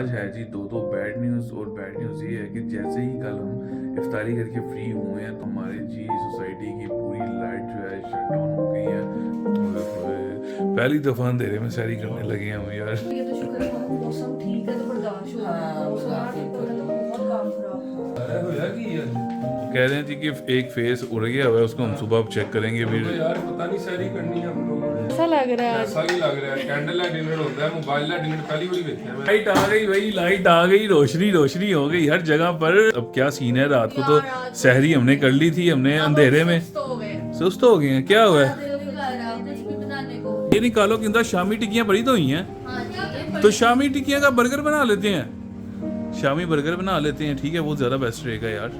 आज है जी दो बैड न्यूज़। और बैड न्यूज़ ये है कि जैसे ही कल हम इफ्तारी करके फ्री हुए हैं तो हमारी जी सोसाइटी की पूरी लाइट जो है शट डाउन हो गई है। ओए होए, पहली दफ़ा अंधेरे में सैरी करने लगे हैं हम यार। ये तो शुक्र है मौसम ठीक है तो बर्दाश्त हो रहा है। मौसम ना ठीक होता तो बहुत काम खराब। कह रहे हैं जी कि एक फेस उड़ गया हुआ है, उसको हम सुबह चेक करेंगे फिर। यार पता नहीं सैरी करनी है हम लोगों ने। ऐसा लग रहा है ऐसा ही लग रहा है कैंडल लाइट डिनर होता है, मोबाइल लाइट डिनर पहली बार देखा है। लाइट आ गई भाई, लाइट आ गई, रोशनी रोशनी हो गई हर जगह पर। अब क्या सीन है, रात को तो सहरी हमने कर ली थी, हमने अंधेरे में सुस्त हो गए हैं। क्या हुआ है ये निकालो कि अंदर शामी टिक्कियां पड़ी तो हुई हैं, तो शामी टिक्कियां का बर्गर बना लेते हैं, शामी बर्गर बना लेते हैं। ठीक है, वो ज़्यादा बेस्ट रहेगा यार।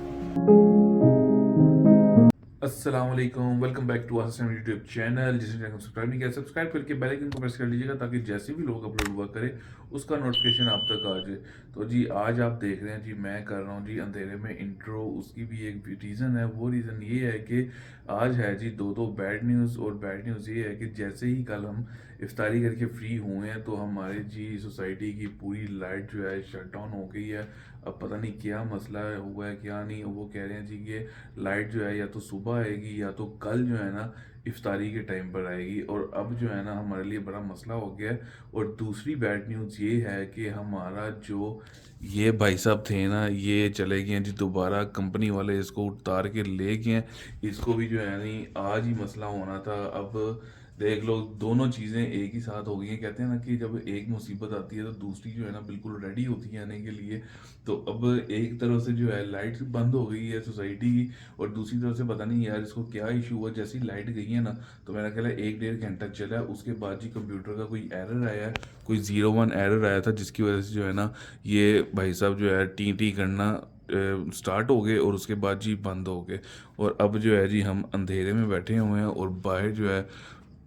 अस्सलाम वालेकुम, welcome back to Asim YouTube channel. Channel चैनल को सब्सक्राइब नहीं किया सब्सक्राइब करके बेल आइकन को प्रेस कर लीजिएगा ताकि जैसे भी लोग अपलोड हुआ करें उसका नोटिफिकेशन आप तक आ जाए। तो जी आज आप देख रहे हैं जी मैं कर रहा हूँ जी अंधेरे में इंट्रो। उसकी भी एक रीज़न है, वो रीज़न ये है कि आज है जी दो बैड न्यूज़। और बैड न्यूज़ ये है कि जैसे ही कल हम इफ्तारी करके फ्री हुए हैं तो हमारी जी सोसाइटी की पूरी लाइट जो है शट डाउन हो गई है। अब पता नहीं क्या मसला हुआ है क्या नहीं। वो कह रहे हैं जी कि लाइट जो है या तो सुबह आएगी या तो कल जो है ना इफ्तारी के टाइम पर आएगी। और अब जो है ना हमारे लिए बड़ा मसला हो गया है। और दूसरी बैड न्यूज़ ये है कि हमारा जो ये भाई साहब थे ना, ये चले गए हैं जी दोबारा, कंपनी वाले इसको उतार के ले गए हैं। इसको भी जो है नहीं आज ही मसला होना था। अब देख लो दोनों चीज़ें एक ही साथ हो गई हैं। कहते हैं ना कि जब एक मुसीबत आती है तो दूसरी जो है ना बिल्कुल रेडी होती है आने के लिए। तो अब एक तरफ से जो है लाइट बंद हो गई है सोसाइटी की, और दूसरी तरफ से पता नहीं यार इसको क्या इशू हुआ। जैसी लाइट गई है ना तो मेरा ख्याल है 1-1.5 घंटा चला है, उसके बाद जी कंप्यूटर का कोई एरर आया है, कोई 01 एरर आया था, जिसकी वजह से जो है ना ये भाई साहब जो है टी करना स्टार्ट हो गए और उसके बाद जी बंद हो गए। और अब जो है जी हम अंधेरे में बैठे हुए हैं और बाहर जो है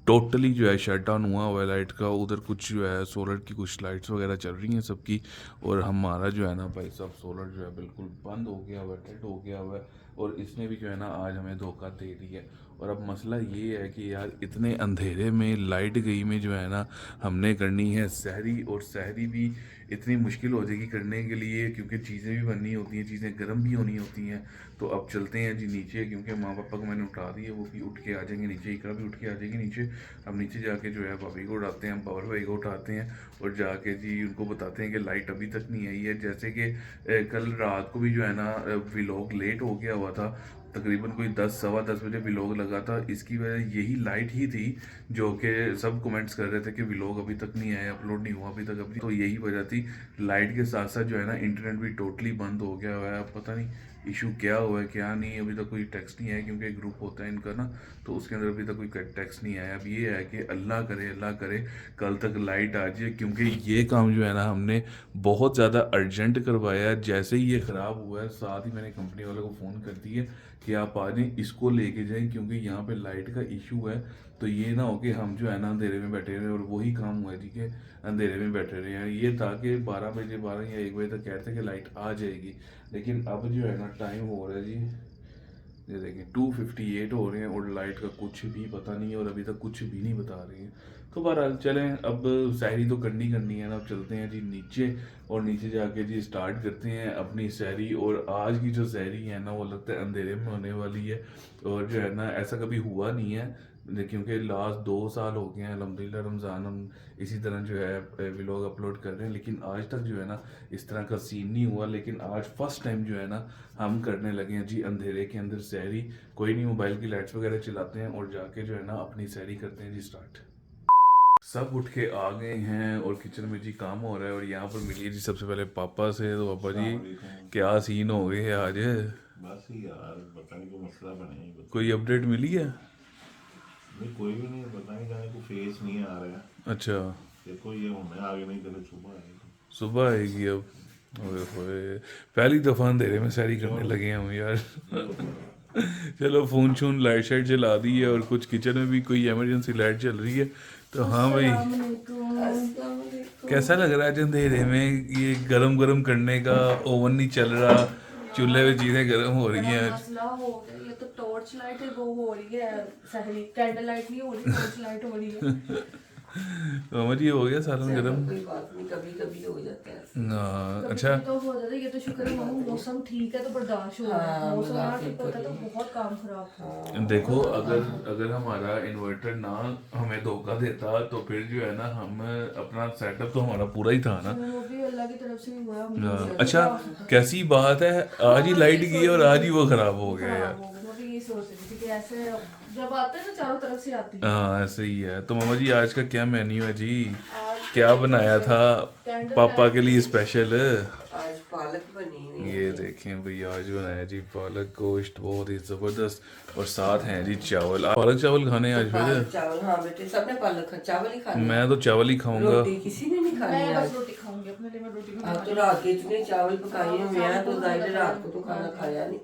टोटली जो है शट डाउन हुआ है लाइट का। उधर कुछ जो है सोलर की कुछ लाइट्स वगैरह चल रही हैं सबकी, और हमारा जो है ना भाई साहब सोलर जो है बिल्कुल बंद हो गया हुआ है, डेड हो गया हुआ है। और इसने भी जो है ना आज हमें धोखा दे दिया है। और अब मसला ये है कि यार इतने अंधेरे में लाइट गई में जो है ना हमने करनी है सहरी, और सहरी भी इतनी मुश्किल हो जाएगी करने के लिए क्योंकि चीज़ें भी बननी होती हैं, चीज़ें गर्म भी होनी होती हैं। तो अब चलते हैं जी नीचे, क्योंकि माँ पापा को मैंने उठा दी है, वो भी उठ के आ जाएंगे नीचे, इकरा भी उठ के आ जाएगी नीचे। हम नीचे जाके जो है भाभी को उठाते हैं, पावर भाई को उठाते हैं और जाके जी उनको बताते हैं कि लाइट अभी तक नहीं आई है। जैसे कि कल रात को भी जो है ना व्लॉग लेट हो गया हुआ था, तकरीबन कोई 10-10:15 बजे व्लॉग लगा था। इसकी वजह यही लाइट ही थी जो कि सब कमेंट्स कर रहे थे कि व्लॉग अभी तक नहीं आया, अपलोड नहीं हुआ अभी तक। अभी तो यही वजह थी। लाइट के साथ साथ जो है ना इंटरनेट भी टोटली बंद हो गया हुआ है। अब पता नहीं इशू क्या हुआ है क्या नहीं, अभी तक कोई टेक्स्ट नहीं आया क्योंकि एक ग्रुप होता है इनका ना, तो उसके अंदर अभी तक कोई टेक्स्ट नहीं आया। अब ये है कि अल्लाह करे कल तक लाइट आ जाए, क्योंकि ये काम जो है ना हमने बहुत ज़्यादा अर्जेंट करवाया है। जैसे ही ये ख़राब हुआ है साथ ही मैंने कंपनी वाले को फ़ोन कर दिया कि आप आ जाएँ, इसको लेके जाएँ, क्योंकि यहाँ पे लाइट का इशू है। तो ये ना हो कि हम जो है ना अंधेरे में बैठे रहे, और वही काम हुआ है जी कि अंधेरे में बैठे रहे हैं। ये था कि 12 बजे 12 या 1 बजे तक कहते हैं कि लाइट आ जाएगी, लेकिन अब जो है ना टाइम हो रहा है जी, ये देखिए 2:58 हो रहे हैं और लाइट का कुछ भी पता नहीं है, और अभी तक कुछ भी नहीं बता रही है। तो बहरहाल चलें, अब सहरी तो करनी है ना। अब चलते हैं जी नीचे, और नीचे जाके जी स्टार्ट करते हैं अपनी सहरी। और आज की जो सहरी है ना वो लगता है अंधेरे में होने वाली है। और जो है ना ऐसा कभी हुआ नहीं है, क्योंकि लास्ट 2 साल हो गए हैं अल्हम्दुलिल्लाह रमज़ान हम इसी तरह जो है व्लॉग अपलोड कर रहे हैं, लेकिन आज तक जो है ना इस तरह का सीन नहीं हुआ। लेकिन आज फर्स्ट टाइम जो है ना हम करने लगे हैं जी अंधेरे के अंदर सहरी। कोई नहीं, मोबाइल की लाइट्स वगैरह चलाते हैं और जाके जो है ना अपनी सहरी करते हैं जी स्टार्ट। सब उठ के आ गए हैं और किचन में जी काम हो रहा है। और यहाँ पर मिलिए जी सबसे पहले पापा से। तो पापा जी क्या सीन हो गए आज? बस यार पता नहीं कोई मसला बने ही बता। कोई अपडेट मिली है? नहीं कोई भी नहीं, पता नहीं जाने को फेस नहीं आ रहा है। अच्छा, देखो ये होने आगे नहीं चले सुबह आएगी। सुबह आएगी अब। ओए होए, पहली दफ़ा अंधेरे में सैरी करने लगे हैं हम यार। चलो फ़ोन शोन लाइट शाइट जला दी है, और कुछ किचन में भी कोई इमरजेंसी लाइट चल रही है। तो हाँ भाई, कैसा लग रहा है जो अंधेरे में ये गरम गरम करने का? ओवन नहीं चल रहा, चूल्हे पे चीज़ें गर्म हो रही हैं। मसला हो गया। ये तो टॉर्च लाइट है वो हो रही है सहरी, कैंडल लाइट नहीं हो रही, टॉर्च लाइट हो रही है। मामा जी हो गया सालन गरम? कोई बात नहीं, कभी कभी हो जाता है। हाँ अच्छा। तो हो जाता है, ये तो शुक्र है मामू मौसम ठीक है तो बर्दाश्त हो रहा है। मौसम ना ठीक होता तो बहुत काम खराब था। देखो अगर हमारा इन्वर्टर ना हमें धोखा देता तो फिर जो है ना हम अपना सेटअप तो हमारा पूरा ही था ना। वो भी अल्लाह की तरफ से ही हुआ। अच्छा कैसी बात है, आज ही लाइट गई और आज ही वो खराब हो गया यार। मैं भी ये सोच रही थी कि ऐसे जब आते हैं ना चारों तरफ से आती है। हाँ ऐसे ही है। तो मामा जी आज का क्या मेन्यू है जी, क्या बनाया था पापा के लिए स्पेशल? आज पालक बनी हुई ये देखें भाई, आज बनाया जी पालक गोश्त, बहुत ही जबरदस्त। और साथ हैं जी चावल। आप पालक चावल खाने हैं आज फिर? चावल। हाँ बेटे सबने पालक खा, चावल ही खाने। मैं तो चावल ही खाऊंगा। रोटी किसी ने नहीं खानी। मैं बस रोटी खाऊंगी अपने लिए। मैं रोटी अब तो रात के इतने चावल पकाए हुए हैं तो जाहिर है रात को तो खाना खाया नहीं।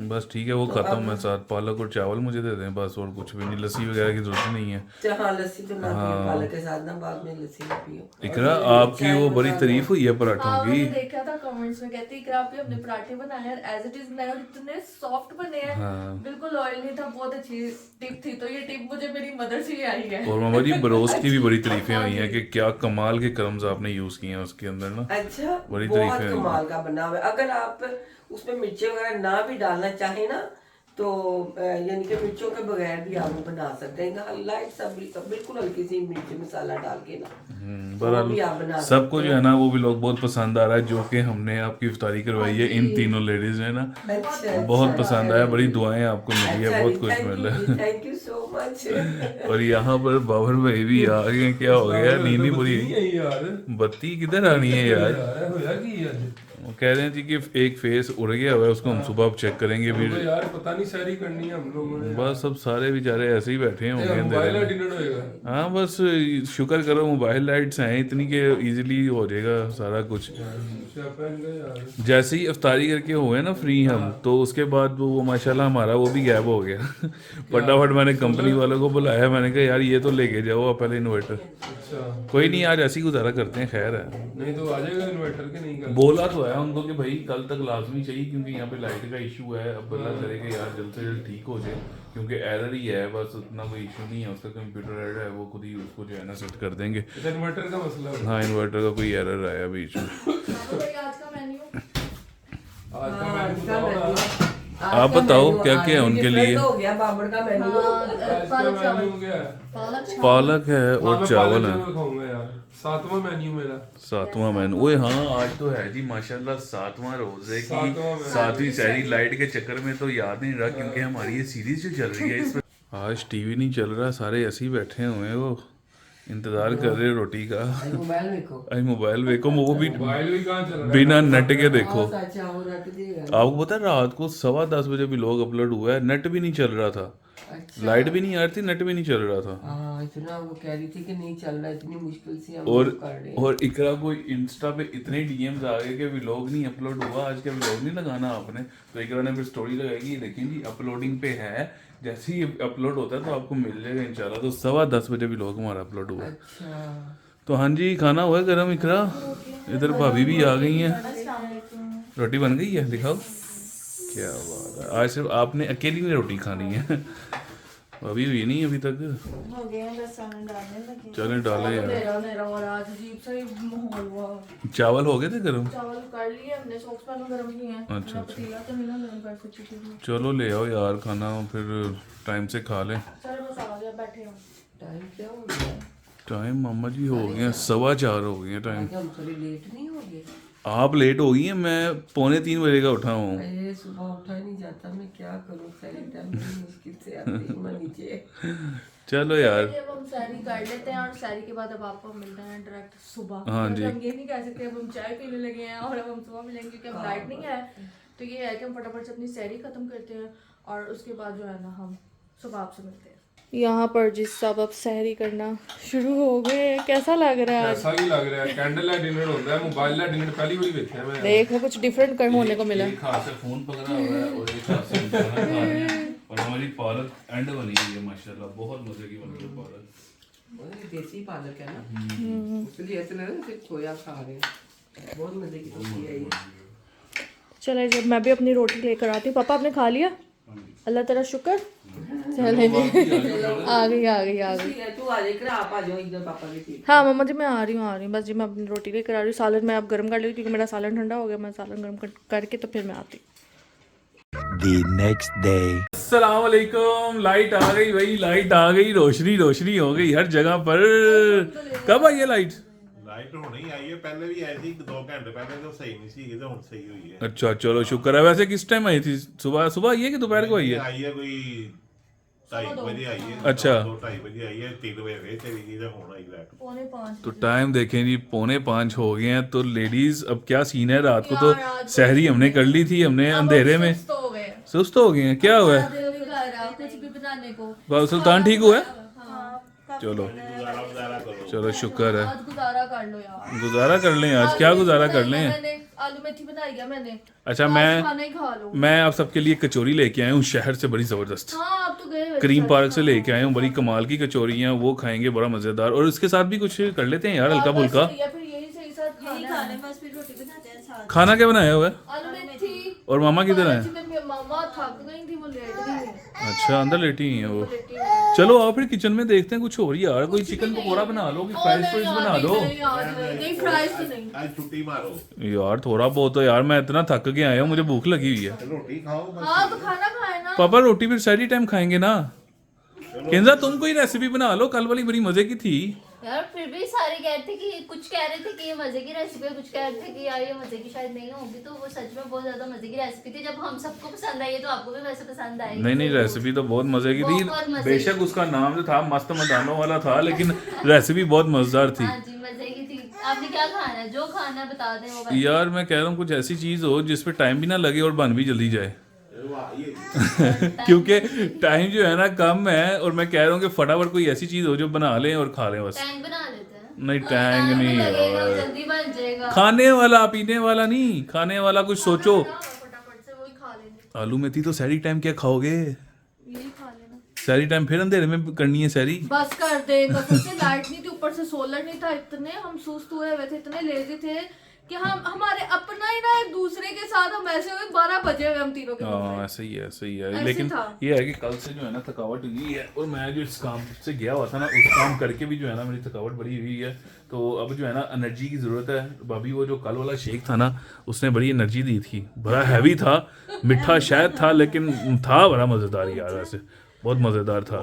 बस ठीक है, वो खाता हूँ मैं साथ। पालक और चावल मुझे दे दें बस, और कुछ भी नहीं। लस्सी वगैरह की जरूरत नहीं है। हाँ लस्सी तो ना पियो पालक के साथ ना, बाद में लस्सी ना पियो। इकरा आपकी वो बड़ी तारीफ हुई है पराठों की। मैंने देखा था कमेंट्स में, कहती इकरा पे अपने पराठे बनाए हैं एज इट इज बनाए और इतने सॉफ्ट बने हैं। बिल्कुल ऑयल नहीं था, बहुत अच्छी टिप थी। तो ये टिप मुझे मेरी मदर से ही आई है। और मामा जी बरोस की भी बड़ी तारीफें हुई हैं कि क्या कमाल के क्रम्स आपने यूज किए हैं उसके अंदर ना। अच्छा बड़ी बहुत तारीफें हुई हैं। कमाल का बना हुआ है। अगर आप उसमें मिर्चें वगैरह ना भी डालना चाहे ना तो यानी कि मिर्चों के बगैर भी आप वो बना सकते हैं। लाइट सा बिल्कुल हल्की सी मिर्च मसाला डाल के ना वो भी आप बना सकते सबको जो है ना वो भी लोग बहुत पसंद आ रहा है, जो कि हमने आपकी इफ्तारी करवाई है इन तीनों लेडीज ने ना। हैं। अच्छा बहुत पसंद आया, बड़ी दुआएं आपको मिली है, बहुत कुछ मिला है। Thank you so much. और यहाँ पर बाबर भाई भी आ गए। क्या हो गया, नींद नहीं पूरी हुई? नहीं यार बत्ती किधर आनी है यार? यार होया की आज वो कह रहे थे कि एक फेस उड़ गया हुआ है, उसको हम सुबह चेक करेंगे तो फिर। यार पता नहीं सारी करनी है हम लोगों ने। बस सब सारे बेचारे ऐसे ही बैठे होंगे मोबाइल अंधेरे में। डिनर होएगा। हाँ बस शुक्र करो मोबाइल लाइट्स हैं इतनी के इजीली हो जाएगा सारा कुछ। यार जैसे ही इफ्तारी करके हुए ना फ्री हम, तो उसके बाद वो माशाल्लाह हमारा वो भी गैप हो गया। फटाफट मैंने कंपनी वालों को बुलाया, मैंने कहा यार ये तो लेके जाओ आप पहले इन्वर्टर। अच्छा कोई नहीं आज ऐसे ही गुजारा करते हैं, खैर है। नहीं तो आ जाएगा इन्वर्टर के नहीं कर। बोला तो है उनको कि भाई कल तक लाजमी चाहिए, क्योंकि यहाँ पे लाइट का इशू है। अब अल्लाह करे कि यार जल्द से जल्द ठीक हो जाए, क्योंकि एरर ही है बस, उतना कोई इशू नहीं है। उसका कंप्यूटर एरर है, वो खुद ही उसको जो है ना सेट कर देंगे। इन्वर्टर का मसला है। हाँ इन्वर्टर का कोई एरर आया बीच में। आज का मेन्यू आज का मेन्यू बताओ ना। आप बताओ क्या क्या है उनके लिए? हो गया बाबर का मेन्यू। आज का मेन्यू हो गया है। पालक है और चावल है। खाऊंगा यार, 7वां मेन्यू मेरा। 7वां मेनू। ओए हाँ आज तो है जी माशाल्लाह 7वां रोजे की 7वां मेनू। 7वीं सहरी। लाइट के चक्कर में तो याद नहीं रहा, क्योंकि हमारी ये सीरीज जो चल रही है इसमें आज टीवी नहीं चल रहा, सारे ऐसे ही बैठे हुए हैं, वो इंतजार कर रहे हैं रोटी का। मोबाइल देखो। आज मोबाइल देखो, वो भी मोबाइल भी कहाँ चल रहा है? बिना नेट के देखो। अच्छा वो रट देगा। आपको पता है रात को 10:15 बजे भी लोग अपलोड हुआ है, नेट भी नहीं चल रहा था, लाइट भी नहीं आ रही थी, नेट भी नहीं चल रहा था। हाँ इतना वो कह रही थी कि नहीं चल रहा, इतनी मुश्किल से हम और कर रहे हैं। और इकरा को इंस्टा पे इतने डीएम्स आ गए कि व्लॉग नहीं अपलोड हुआ, आज का व्लॉग नहीं लगाना आपने। तो इकरा ने फिर स्टोरी लगाई, देखें जी अपलोडिंग पे है, जैसे ही अपलोड होता है तो आपको मिल जाएगा इंशाल्लाह। तो 10:15 बजे व्लॉग हमारा अपलोड हुआ। अच्छा तो हाँ जी खाना हुआ गरम इकरा। इधर भाभी भी आ गई हैं, रोटी बन गई है, दिखाओ क्या बात है। आज सिर्फ आपने अकेली ने रोटी खानी है, अभी हुई नहीं अभी तक। हो गए हैं, बस सालन डालने लगे। चले डाले यार। मेरा मेरा और आज अजीब सा ही माहौल हुआ। चावल हो गए थे गरम? चावल कर लिए हमने, सॉक्स पहले गरम किए हैं। अच्छा, अच्छा। पतीला तो नहीं ना गरम कर सकती थी। चलो ले आओ यार खाना, फिर टाइम से खा लें। चलो बस आ गया, बैठे हो। टाइम क्या हो गया? टाइम मामा जी हो गए हैं 4:15 हो गए हैं टाइम। आज हम थोड़ी लेट नहीं हो गए? आप लेट हो गई हैं, मैं 2:45 बजे का उठा हूँ। अरे सुबह उठा नहीं जाता, मैं क्या करूँ, सारी टाइम मुश्किल से आती हूँ मैं नीचे। चलो यार अब हम सैरी कर लेते हैं और सैरी के बाद अब आपको मिलते हैं डायरेक्ट सुबह। हाँ जी। हम ये नहीं कह सकते अब हम चाय पीने लगे हैं और अब हम सुबह मिलेंगे, क्योंकि अब लाइट नहीं है। तो ये है कि हम फटाफट से अपनी सैरी खत्म करते हैं और उसके बाद जो है ना हम सुबह आपसे मिलते हैं। यहाँ पर जिस सब अब सहरी करना शुरू हो गए, कैसा लग रहा है? ऐसा ही लग रहा है, कैंडल लाइट डिनर होता है, मोबाइल लाइट डिनर पहली बार देखा मैं। देखो कुछ डिफरेंट कर होने को मिला। एक हाथ से फोन पकड़ा हुआ है और एक हाथ से खाना खा रहे हैं। और हमारी पालक एंड बनी हुई है माशाल्लाह, बहुत मजे की बनी है पालक। वो देसी पालक है ना, इसलिए ऐसे लग रहा है जैसे खोया खा रहे हैं। बहुत मजे की सब्जी है ये। चले जब मैं भी अपनी रोटी लेकर आती हूँ। पापा आपने खा लिया? अल्लाह तेरा शुक्र। चले जी आ गई तू आ जाए आप आ जाओ इधर पापा के ठीक। हाँ मम्मा जी मैं आ रही हूँ बस जी मैं अपनी रोटी लेकर आ रही हूँ। सालन मैं अब गर्म कर ली क्योंकि मेरा सालन ठंडा हो गया। मैं सालन गर्म करके तो फिर मैं आती हूँ। The next day. अस्सलाम वालेकुम। लाइट आ गई भाई, लाइट आ गई, रोशनी हो गई हर जगह पर। कब आई है लाइट? लाइट होनी आई है, पहले भी आई थी 2 घंटे पहले तो सही नहीं सी, तो हुन सही हुई है। अच्छा चलो शुक्र है। वैसे किस टाइम आई थी? सुबह आई है कि दोपहर को आई है? आई है कोई 2:30 बजे आई है। अच्छा। 2:30 बजे आई है, 3 बजे फिर चली गई, तो हुन आई लाइट। 4:45 तो टाइम देखें जी 4:45 हो गए हैं। तो लेडीज अब क्या सीन है, रात को तो सहरी हमने कर ली थी, हमने अंधेरे में सुस्त हो गए हैं। क्या हुआ है? कुछ भी बनाने को बाबू सुल्तान ठीक हुआ है? हाँ, चलो गुजारा करो। चलो शुक्र है। आज गुजारा कर लो यार। गुजारा कर लें आज। क्या गुजारा कर लें? मैंने आलू मेथी बनाई है मैंने। अच्छा आज मैं खाना ही खा लो। मैं आप सबके लिए कचौरी लेके आया हूँ शहर से, बड़ी ज़बरदस्त। हाँ आप तो गए हुए थे करीम शायद। पार्क से लेके आए हूँ, बड़ी कमाल की कचौरियाँ, वो खाएंगे, बड़ा मज़ेदार। और उसके साथ भी कुछ कर लेते हैं यार, हल्का बस फुल्का। या फिर यही सही साथ खाना है। बस फिर रोटी बनाते हैं साथ। खाना क्या बनाया हुआ है? आलू मेथी। और मामा किधर है? मामा थक गई थी, वो लेट गई है। अच्छा अंदर लेटी ही है वो। लेटी है। चलो आओ फिर किचन में देखते हैं कुछ और यार। कोई चिकन पकौड़ा बना लो, कोई फ्राइज फ्राइज बना लो नहीं फ्राइज तो नहीं। आज छुट्टी मारो, यार। थोड़ा बहुत तो यार, मैं इतना थक के आया हूँ, मुझे भूख लगी हुई है। रोटी खाओ बस। हाँ तो खाना खाए ना। पापा रोटी फिर सारी टाइम खाएंगे ना। केंजा तुम कोई रेसिपी बना लो, कल वाली बड़ी मजे की थी यार फिर भी सारे कह रहे थे कि कुछ कह रहे थे कि ये मजे की रेसिपी है, कुछ कह रहे थे कि यार ये मजे की शायद नहीं होगी। तो वो सच में बहुत ज्यादा मजे की रेसिपी थी। जब हम सबको पसंद आई है तो आपको भी वैसे पसंद आएगी। नहीं रेसिपी तो बहुत मजे की बहुत थी। मजे बेशक उसका नाम जो था मस्त मदानों वाला था, लेकिन रेसिपी बहुत मजेदार थी। हाँ जी मजे की थी। आपने क्या खाना है? जो खाना है बता दें वो बता। यार मैं कह रहा हूँ कुछ ऐसी चीज हो जिसपे टाइम भी ना लगे और बन भी जल्दी जाए। क्योंकि टाइम जो है ना कम है, और मैं कह रहा हूँ कि फटाफट कोई ऐसी चीज हो जो बना लें और खा लें बस। टैंग बना लेते हैं। नहीं टैंग नहीं लगेगा, यार। जल्दी बन जाएगा। खाने वाला, पीने वाला नहीं, खाने वाला कुछ सोचो। फटाफट से वही खा लेंगे। आलू मेथी तो सैरी टाइम क्या खाओगे? यही खा लेना। सैरी टाइम फिर अंधेरे में करनी है सैरी। बस कर दे। कसम से लाइट नहीं थी, ऊपर से सोलर नहीं था। इतने हम सुस्त हुए हुए थे, इतने लेजी थे कि हम हमारे अपना ही ना एक दूसरे के साथ हम ऐसे हुए 12 बजे हुए हम तीनों के हाँ रूम में। ऐसे ही है, सही है। ऐसे लेकिन था। ये है कि कल से जो है ना थकावट हुई है, और मैं जो इस काम से गया हुआ था ना, उस काम करके भी जो है ना मेरी थकावट बड़ी हुई है। तो अब जो है ना एनर्जी की ज़रूरत है। भाभी वो जो कल वाला शेक था ना, उसने बड़ी एनर्जी दी थी। बड़ा हैवी था, मीठा शायद था, लेकिन था बड़ा मज़ेदार यार। वैसे बहुत मज़ेदार था।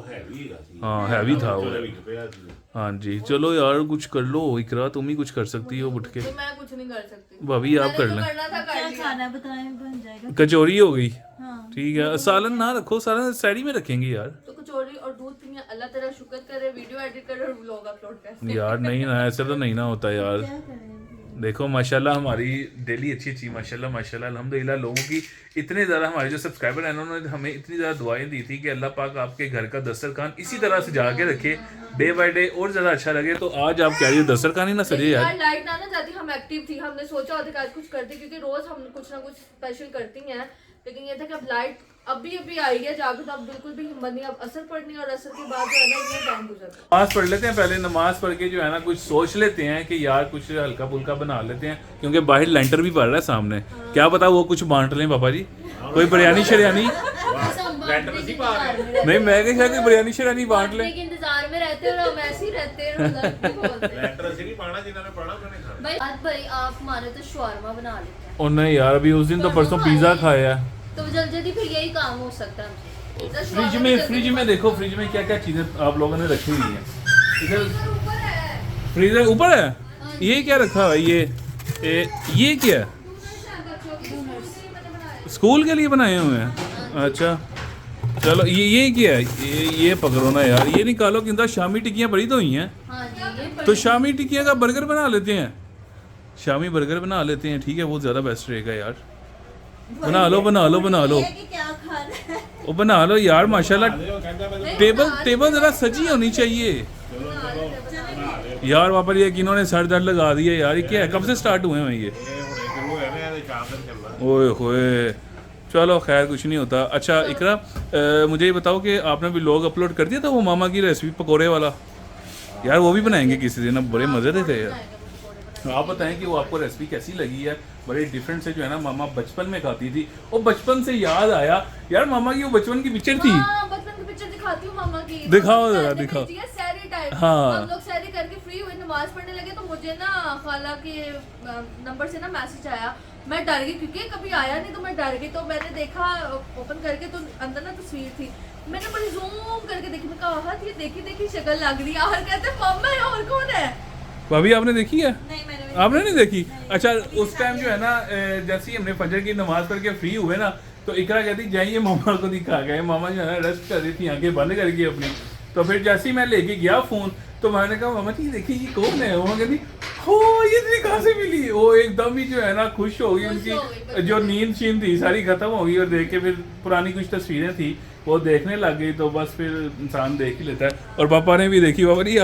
हाँ हैवी था वो। हाँ जी चलो यार कुछ कर लो। इकरा तुम ही कुछ कर सकती हो उठ के। तो मैं कुछ नहीं कर सकती। भाभी आप कर लें। करना था कर क्या लिया। खाना है बताएं, बन जाएगा। कचौरी हो गई, हाँ। ठीक है। सालन ना रखो, सालन सैरी में रखेंगे यार। तो कचौरी और दूध पिए। अल्लाह तेरा शुक्र करे, वीडियो एडिट करे और व्लॉग अपलोड करे। यार नहीं ना, ऐसे तो नहीं ना होता यार। क्या करें? देखो माशाल्लाह हमारी डेली अच्छी माशाल्लाह माशाल्लाह अल्हम्दुलिल्लाह लोगों की इतने ज़्यादा, हमारे जो सब्सक्राइबर हैं उन्होंने हमें इतनी ज़्यादा दुआएं दी थी कि अल्लाह पाक आपके घर का दस्तरखान इसी तरह से जाके रखे, डे बाय डे और ज़्यादा अच्छा लगे। तो आज आप कह रही हो दस्तरखान ही ना सजे यार। लाइट ना जाती, हम एक्टिव थी। हमने सोचा होता कि आज कुछ करते, क्योंकि रोज हम कुछ ना कुछ स्पेशल करती हैं। लेकिन ये था कि अब लाइट अभी आई है, जाके तो अब बिल्कुल भी हिम्मत नहीं। अब असर पड़नी, और असर के बाद जो है ना ये टाइम गुजर। नमाज पढ़ लेते हैं पहले, नमाज पढ़ के जो है ना कुछ सोच लेते हैं कि यार कुछ हल्का फुल्का बना लेते हैं, क्योंकि बाहर लेंटर भी पड़ रहा है सामने। क्या पता वो कुछ बांट लें पापा जी, कोई बिरयानी शरियानी। नहीं मैं क्या कोई बिरयानी शरियानी बांट लें। के इंतजार में रहते हैं और हम ऐसे ही रहते हैं। लेंटर से नहीं पाना, जिन्होंने पढ़ा उन्होंने खाना। भाई आज भाई आप माने तो शवारमा बना लेते हैं। और नहीं यार अभी उस दिन तो परसों पिज्ज़ा खाया है। तो जल्दी जल्दी फिर यही काम हो सकता है हमसे। फ्रिज में देखो, फ्रिज में क्या क्या चीजें आप लोगों ने रखी हुई हैं। इधर फ्रीजर ऊपर है। ये क्या रखा हुआ है? ये क्या है? स्कूल के लिए बनाए हुए हैं। अच्छा चलो ये क्या है? ये पकड़ो ना यार, ये निकालो कि शामी टिक्कियाँ बड़ी तो हुई हैं। हाँ जी ये तो शामी टिक्कियाँ का बर्गर बना लेते हैं। शामी बर्गर बना लेते हैं, ठीक है, वो ज़्यादा बेस्ट रहेगा यार। बना लो क्या खाना है? वो बना लो यार माशाल्लाह। टेबल जरा सजी होनी चाहिए यार। वहाँ पर ये कि इन्होंने सर दर्द लगा दिया यार। ये क्या है, कब से स्टार्ट हुए हैं ये? ओए होए चलो खैर कुछ नहीं होता। अच्छा इकरा मुझे ये बताओ कि आपने भी व्लॉग अपलोड कर दिया था वो मामा की रेसिपी पकोड़े वाला? यार वो भी बनाएंगे किसी दिन, अब बड़े मज़े थे यार। आप बताएं कि वो आपको रेसिपी कैसी लगी है। बड़े डिफरेंट से जो है ना मामा बचपन में खाती थी। और बचपन से याद आया यार, मामा की वो बचपन की पिक्चर थी। बचपन की पिक्चर दिखाती हूँ मामा की। दिखाओ जरा, दिखाओ। सैरी टाइम। हाँ। हम लोग सैरी करके फ्री हुए, नमाज पढ़ने लगे तो मुझे ना खाला के नंबर से ना मैसेज आया। मैं डर गई क्योंकि कभी आया नहीं, तो मैं डर गई। तो मैंने देखा ओपन करके तो अंदर ना तस्वीर थी। मैंने बड़ी जूम करके देखी, मैं कहा ये देखी शक्ल लग रही है। और कहते मामा है और कौन है? भाभी आपने देखी है? नहीं मैंने आपने नहीं देखी? अच्छा उस टाइम जो है ना जैसे ही हमने फजर की नमाज पढ़ के फ्री हुए ना, तो इकरा कहती जाइए मामा को दिखा गए। मामा जो है ना रेस्ट कर रही थी, आंखें बंद करके अपनी। तो फिर जैसे ही मैं लेके गया फोन, तो मैंने कहा मामा जी देखिए ये कौन है? वो कहती हो ये तुझे कहाँ से मिली? वो एकदम ही जो है ना खुश हो गई। उनकी जो नींद शीन थी सारी खत्म हो गई। और देख के फिर पुरानी कुछ तस्वीरें थी वो देखने लग गई। तो बस फिर इंसान देख ही लेता है। और पापा ने भी देखी। पापा नहीं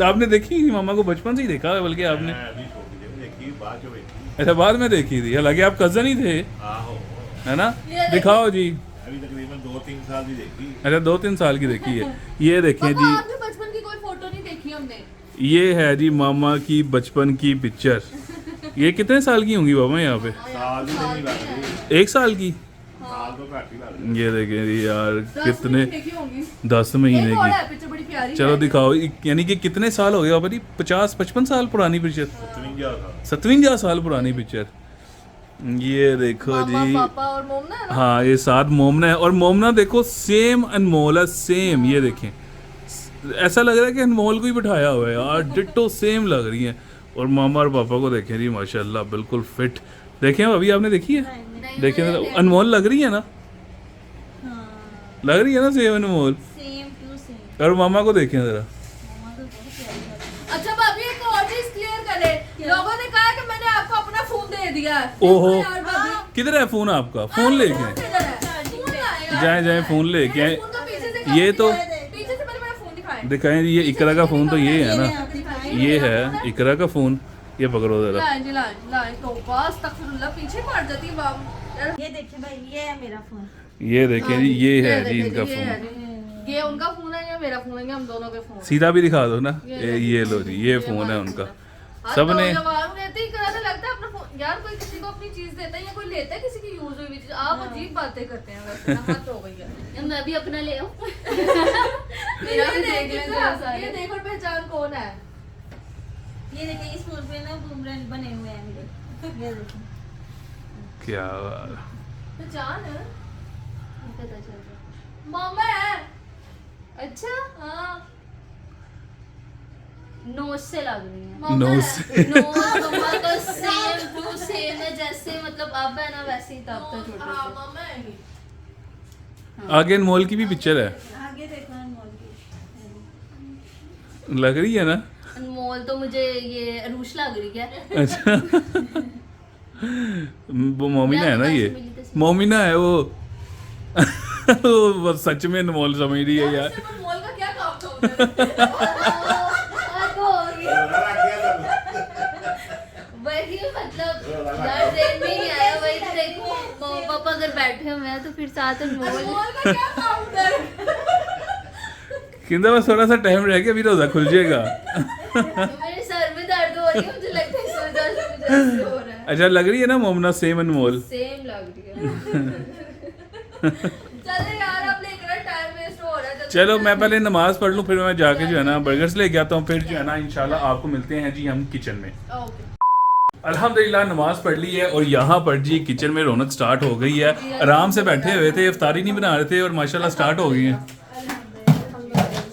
आपने देखी? मामा को बचपन से ही देखा है बल्कि आपने? अभी छोटी जब देखी बाद में देखी। अच्छा बाद में देखी थी, हालांकि आप कजन ही थे आहो है ना? दिखाओ जी। अभी तकरीबन 2-3 साल की देखी। अच्छा 2-3 साल की देखी है। ये देखें पापा जी, आपने बचपन की कोई फोटो नहीं देखी हमने। ये है जी मामा की बचपन की पिक्चर। ये कितने साल की होंगी मामा यहाँ पे? साल ही नहीं लग रही, 1 साल की? साल तो घट ही लग रही। ये देखें जी यार 10 कितने, महीने देखी होंगी। 10 महीने एक और की। है पिक्चर बड़ी प्यारी चलो है। दिखाओ यानी कि कितने साल हो गए पापा जी? 50-55 साल पुरानी पिक्चर? 57 साल पुरानी पिक्चर। ये देखो मामा जी। पापा और मोमना है ना? हाँ ये साथ मोमना है। और मोमना देखो सेम अनमोल है, सेम। ये देखें ऐसा लग रहा है कि अनमोल को ही बिठाया हुआ है यार, डिट्टो सेम लग रही है। और मामा और पापा को देखें जी माशाल्लाह बिल्कुल फिट। देखें अभी आपने देखी है? देखें जरा, अनमोल लग रही है ना? लग रही है ना same Anmol? Same to same. और मामा को देखें जरा। अच्छा भाभी एक और चीज क्लियर करें। लोगों ने कहा कि मैंने आपको अपना फोन दे दिया है। ओहो। देखो यार भाभी, किधर है फोन आपका? फोन लेके किधर है? फोन लाए यार। जाए जाए फोन लेके आए। फोन तो पीछे से ये तो पीछे से पहले मेरा फोन दिखाएं। दिखाएं जी, ये इकरा का फोन तो ये है ना? ये है इकरा का फोन। ये पकड़ो जरा। लाएं जी लाएं तो बस तकफिरुल्लाह पीछे पड़ जाती बाप यार। ये देखिए भाई, ये है मेरा फोन। ये देखें जी, ये है जी देखें इनका ये है फोन। जी। ये उनका फोन है या मेरा फोन है? हम दोनों के फोन। सीधा भी दिखा दो ना। ये लो जी, ये फोन है उनका। सबने रहते ही कराने लगता है अपना फोन। यार कोई किसी को अपनी चीज देता है या कोई लेता है किसी की यूज हुई चीज? आप अजीब बातें करते हैं वैसे ना, हद हो गई है। मैं भी अपना ले आऊं। मेरा भी देख लें जरा सारे। ये देखो पहचान कौन है? ये देखिए, इस फोन पे ना बूमरैंग बने हुए हैं मेरे। ये देखिए, क्या बात। पहचान है? पता चल रहा। मामा है। अच्छा हाँ नोज से लग रही है। नोज से। नोज मम्मा तो सेम टू सेम है, जैसे मतलब अब है ना वैसे ही तब तक छोटे हाँ थे। मामा है ही। आगे अनमोल की भी पिक्चर है, आगे देखो अनमोल की। लग रही है ना? अनमोल तो मुझे ये अरूश लग रही है। अच्छा वो मोमिना है ना? ये मोमिना है वो। वो सच में अनमोल समझ रही है यार। इससे अनमोल का क्या काम था उधर? वही मतलब यार ट्रेन में ही आया। वही तो देखो मम्मी पापा अगर बैठे हुए हैं तो फिर साथ अनमोल। अनमोल का क्या काम उधर? किंदा बस थोड़ा सा टाइम रह गया, अभी रोजा खुल जाएगा। मेरे सर में दर्द हो रही है, मुझे लगता है इस वजह से मुझे ऐसे हो रहा है। अच्छा लग रही है ना मोमना सेम अनमोल? सेम लग रही है। चले यार अब लेकर टाइम वेस्ट हो रहा है। चलो मैं पहले नमाज पढ़ लूँ, फिर मैं जाके जो है ना बर्गर्स लेके आता हूँ। फिर जो है ना इंशाल्लाह आपको मिलते हैं जी हम किचन में। ओके। अल्हम्दुलिल्लाह नमाज पढ़ ली है और यहाँ पर जी किचन में रौनक स्टार्ट हो गई है। आराम से बैठे हुए थे, इफ्तारी नहीं बना रहे थे और माशाल्लाह स्टार्ट हो गई है।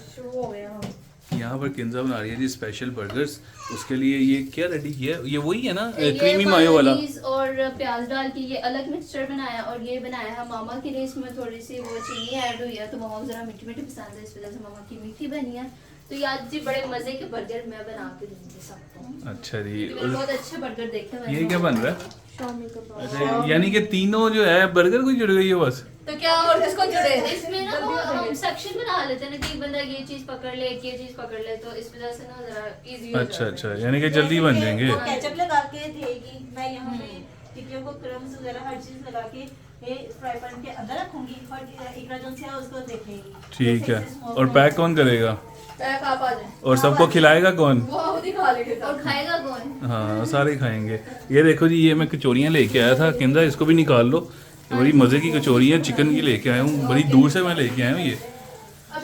शुरू हो गया हम। यहाँ पर किंजा बना रही है जी स्पेशल बर्गर्स। उसके लिए ये क्या रेडी किया है? ये वही है ना ये क्रीमी मायो वाला? मायोनीज और प्याज डाल के ये अलग मिक्सचर बनाया और ये बनाया है मामा के लिए। इसमें थोड़ी सी वो चीनी ऐड हुई है तो मामा को जरा मीठी मीठी पसंद है, इस वजह से मामा की मीठी बनी है। तो ये आज जी बड़े मजे के बर्गर मैं बना के दूंगी सबको। अच्छा जी। मैंने बहुत अच्छे बर्गर देखे हुए हैं। ये क्या बन रहा है? शामी कबाब। अच्छा यानी कि तीनों जो है बर्गर को जुड़ गई है बस। तो क्या और किसको जुड़े? इसमें ना वो हम सेक्शन बना लेते हैं ना कि एक बंदा ये चीज पकड़ ले, एक ये चीज पकड़ ले, तो इस वजह से ना जरा इजी हो अच्छा जाता है। अच्छा यानी कि जल्दी बन जाएंगे। वो केचप लगा के देगी, मैं यहाँ पे टिक्कियों को क्रम्स वगैरह हर चीज लगा के ये फ्राई पैन के अंदर रखूंगी और इकरा जोन से है उसको देखेगी। ठीक है। और पैक कौन करेगा? पैक आप आ जाए। और सबको खिलाएगा कौन? वो खुद ही खा लेंगे और सब। खाएगा कौन? हाँ सारे खाएंगे। ये देखो जी, ये मैं कचौरियाँ लेके आया था किंदा, इसको भी निकाल लो। ये बड़ी मज़े की कचौरियाँ चिकन की लेके आया हूँ, बड़ी दूर से मैं लेके आया हूँ। ये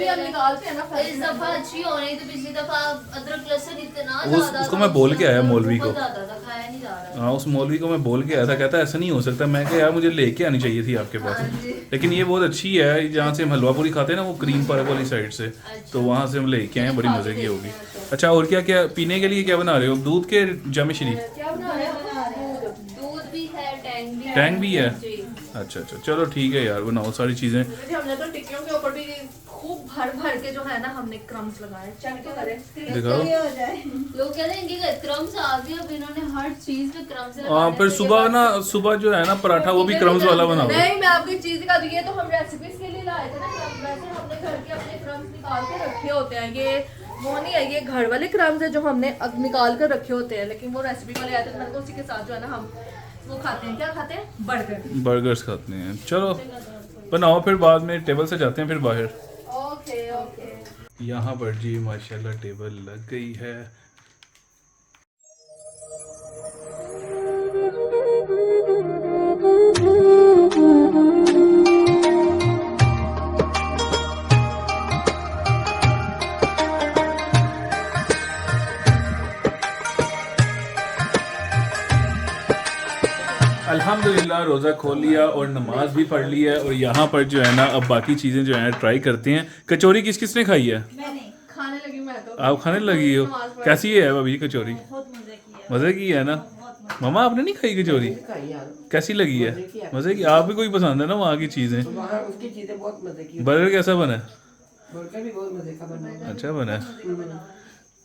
भी हम निकालते हैं ना इस दफा अच्छी हो रही, तो पिछली दफा अदरक लहसुन इतना उसको मैं बोल के आया मौलवी को। ज्यादा था, खाया नहीं जा रहा। हाँ, उस मौलवी को मैं बोल के आया था, कहता है ऐसा नहीं हो सकता। मैं कहा यार मुझे लेके आनी चाहिए थी आपके पास, लेकिन ये बहुत अच्छी है। जहाँ से हम हलवा पूरी खाते हैं ना, वो क्रीम पार्क वाली साइड से, तो वहाँ से हम लेके आए हैं, बड़ी मज़े की होगी। अच्छा, और क्या क्या पीने के लिए क्या बना रहे हो? दूध के जामे शरीफ? क्या बना रहे हो? दूध भी है, टैंग भी है। अच्छा अच्छा, चलो ठीक है यार, बनाओ सारी चीज़ें। हमने तो टिक्कियों के ऊपर भी खूब भर भर के जो है ना हमने क्रम्स लगाए। चेक तो करें, दिखाओ। लोग कहते हैं इनके क्रम्स आ गए, अब इन्होंने हर चीज पे क्रम्स लगाए। हाँ, फिर सुबह ना, सुबह जो है ना पराठा, वो भी क्रम्स वाला बनाओ। नहीं, मैं आपको एक चीज दिखा दूँ, ये तो हम रेसिपीज के लिए लाए थे ना क्रम्स। वैसे हमने घर के अपने क्रम्स निकाल के रखे होते हैं। ये वो नहीं है, ये घर वाले क्रम्स है जो हमने अब निकाल कर रखे होते हैं, लेकिन वो रेसिपी वाले आते हैं तो उसी के साथ जो है ना हम वो खाते हैं। क्या खाते हैं? बर्गर्स खाते हैं। चलो बनाओ, फिर बाद में टेबल से जाते हैं फिर बाहर। Okay okay. यहाँ पर जी माशाल्लाह टेबल लग गई है। अल्हम्दुलिल्लाह रोज़ा खोल लिया और नमाज भी पढ़ ली है, और यहाँ पर जो है ना अब बाकी चीज़ें जो है ट्राई करते हैं। कचौरी किस किस ने खाई है? खाने लगी मैं तो। आप खाने लगी हो? कैसी है अभी कचौरी? बहुत मजे किया। मज़े की है ना? मामा आपने नहीं खाई कचौरी? कैसी लगी है? मज़े की। आप भी कोई पसंद है ना वहाँ की चीज़ें? वहाँ उसकी चीजें बहुत मजे की। बर्गर कैसा बना है? बर्गर भी बहुत मजे का बना है। अच्छा बना है।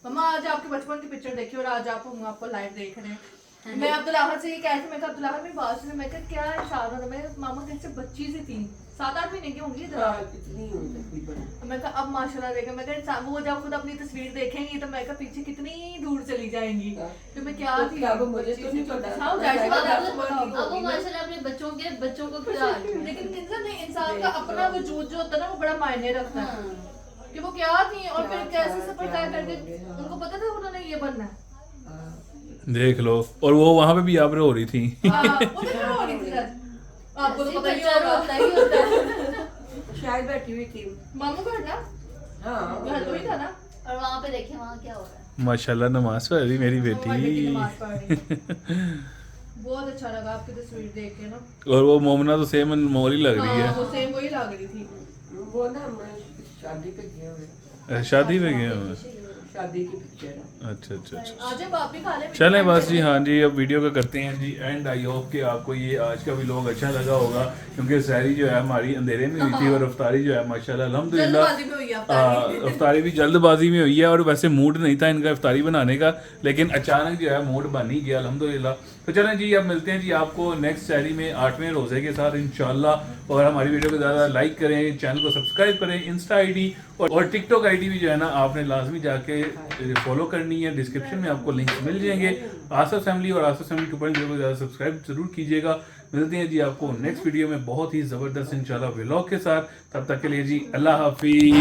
मम्मा आज आपके बचपन की पिक्चर देखी और आज आपको लाइव देख रहे हैं। मैं अब्दुल्लाहद से ये कह रही थी, मैं कहा अब्दुल्लाहद मेरी बात सुने, मैं कहा क्या इरशाद हो रहा है? मैं मामा कैसे बच्ची सी थी, 7-8 महीने की होंगी जरा। इतनी हुई तकरीबन। मैं कहा अब माशाल्लाह देखा, मैं कहा वो जब खुद अपनी तस्वीर देखेंगी तो मैं कहा पीछे कितनी दूर चली जाएंगी कि मैं क्या थी। अब मुझे तो नहीं पता। हाँ, जाहिर सी बात है, आपको अब बताओ। वो माशाल्लाह अपने बच्चों को खिला रही है। लेकिन इंसान का अपना वजूद जो होता है ना वो बड़ा मायने रखता है कि वो क्या थी और फिर कैसे सफर तय करके उनको पता था उन्होंने ये बनना है। देख लो, और वो वहाँ पे भी आप रो रही थी। वो तो क्या हो रही थी सर? आपको तो पता ही होगा। शायद बैठी हुई थी। मामू घर ना? हाँ, घर तो ही था ना? और वहाँ पे देखें वहाँ क्या हो रहा है। माशाल्लाह नमाज पढ़ रही मेरी बेटी। नमाज पढ़ रही। बहुत अच्छा लगा आपकी तस्वीर देख के ना। और वो मोमना तो सेम अनमोल ही लग रही है। वो सेम वही लग रही थी। वो ना हम शादी पे गए हुए। शादी पे गए हुए? शादी की पिक्चर है। अच्छा अच्छा अच्छा। आज आप भी खा ले। चलें बस जी, हाँ जी, अब वीडियो का करते हैं जी एंड। आई होप कि आपको ये आज का व्लॉग अच्छा लगा होगा, क्योंकि सहरी जो है हमारी अंधेरे में हुई थी और अफ्तारी जो है माशाल्लाह अल्हम्दुलिल्लाह जल्दबाजी में हुई है अफ्तारी। अफ्तारी भी जल्दबाजी में हुई है, और वैसे मूड नहीं था इनका अफ्तारी बनाने का, लेकिन अचानक जो है मूड बन ही गया अल्हम्दुलिल्लाह। तो चलें जी, अब मिलते हैं जी आपको नेक्स्ट सहरी में 8वें रोज़े के साथ इंशाल्लाह। और हमारी वीडियो को ज़्यादा लाइक करें, चैनल को सब्सक्राइब करें, इंस्टा आईडी और टिकटॉक आईडी भी जो है ना आपने लाजमी जाके फॉलो करनी है। डिस्क्रिप्शन में आपको लिंक मिल जाएंगे। आसफ फैमिली और आसफ फैमिली 2.0 को ज़्यादा सब्सक्राइब जरूर कीजिएगा। मिलते हैं जी आपको नेक्स्ट वीडियो में बहुत ही ज़बरदस्त इंशाल्लाह व्लॉग के साथ। तब तक के लिए जी अल्लाह हाफिज़।